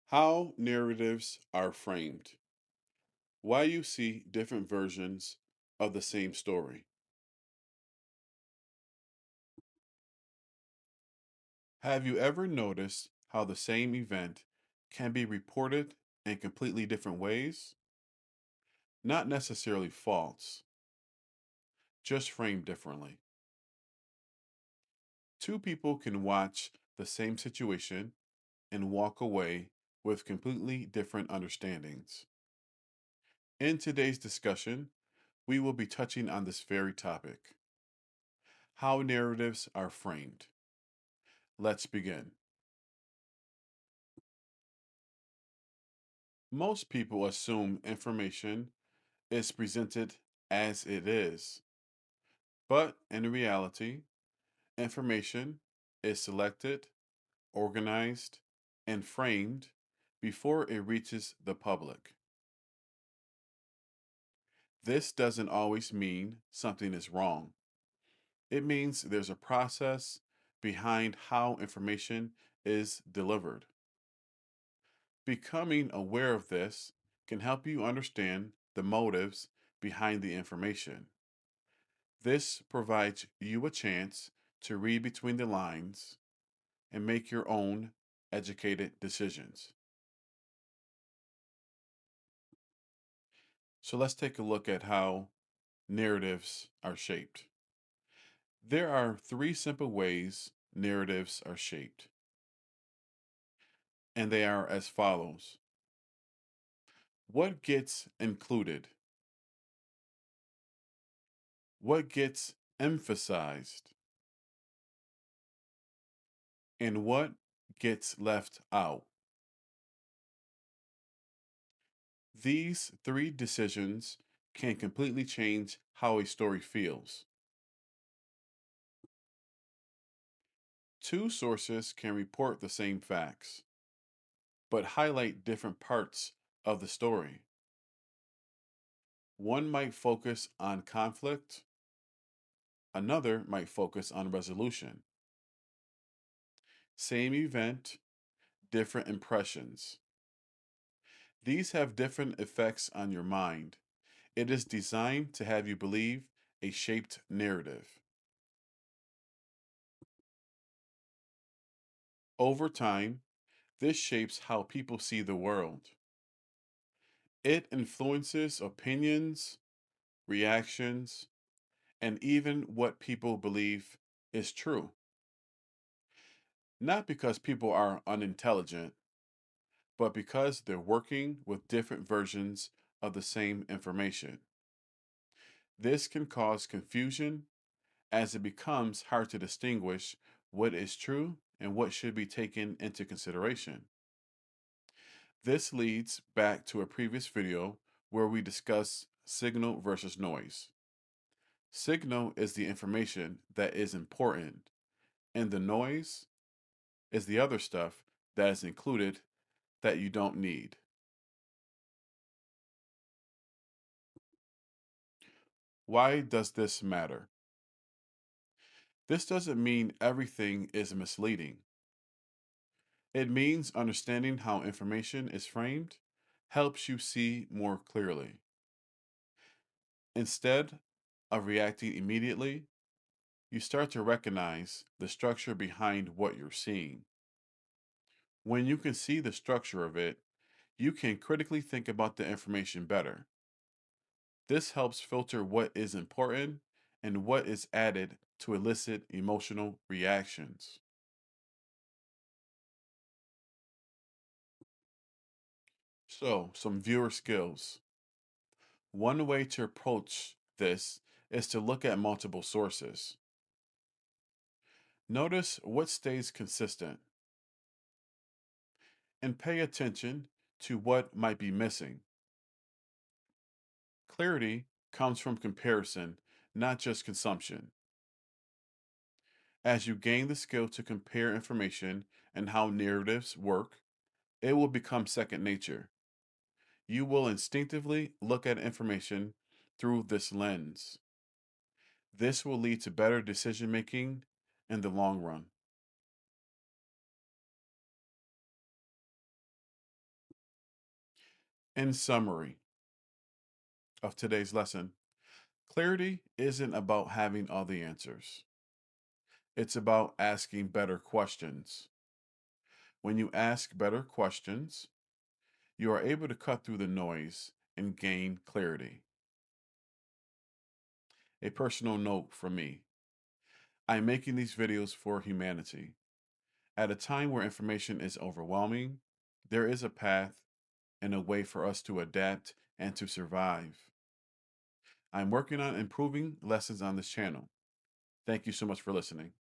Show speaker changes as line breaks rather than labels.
How narratives are framed. Why you see different versions of the same story. Have you ever noticed how the same event can be reported in completely different ways? Not necessarily false, just framed differently. Two people can watch the same situation and walk away with completely different understandings. In today's discussion, we will be touching on this very topic: how narratives are framed. Let's begin. Most people assume information is presented as it is, but in reality, information is selected, organized, and framed before it reaches the public. This doesn't always mean something is wrong. It means there's a process behind how information is delivered. Becoming aware of this can help you understand the motives behind the information. This provides you a chance to read between the lines and make your own educated decisions. So let's take a look at how narratives are shaped. There are three simple ways narratives are shaped, and they are as follows. What gets included? What gets emphasized? And what gets left out? These three decisions can completely change how a story feels. Two sources can report the same facts, but highlight different parts of the story. One might focus on conflict, another might focus on resolution. Same event, different impressions. These have different effects on your mind. It is designed to have you believe a shaped narrative. Over time, this shapes how people see the world. It influences opinions, reactions, and even what people believe is true. Not because people are unintelligent, but because they're working with different versions of the same information. This can cause confusion as it becomes hard to distinguish what is true and what should be taken into consideration. This leads back to a previous video where we discussed signal versus noise. Signal is the information that is important, and the noise is the other stuff that is included that you don't need. Why does this matter? This doesn't mean everything is misleading. It means understanding how information is framed helps you see more clearly. Instead of reacting immediately, you start to recognize the structure behind what you're seeing. When you can see the structure of it, you can critically think about the information better. This helps filter what is important and what is added to elicit emotional reactions. So, some viewer skills. One way to approach this is to look at multiple sources. Notice what stays consistent and pay attention to what might be missing. Clarity comes from comparison, not just consumption. As you gain the skill to compare information and how narratives work, it will become second nature. You will instinctively look at information through this lens. This will lead to better decision making in the long run. In summary of today's lesson, clarity isn't about having all the answers. It's about asking better questions. When you ask better questions, you are able to cut through the noise and gain clarity. A personal note from me. I'm making these videos for humanity. At a time where information is overwhelming, there is a path and a way for us to adapt and to survive. I'm working on improving lessons on this channel. Thank you so much for listening.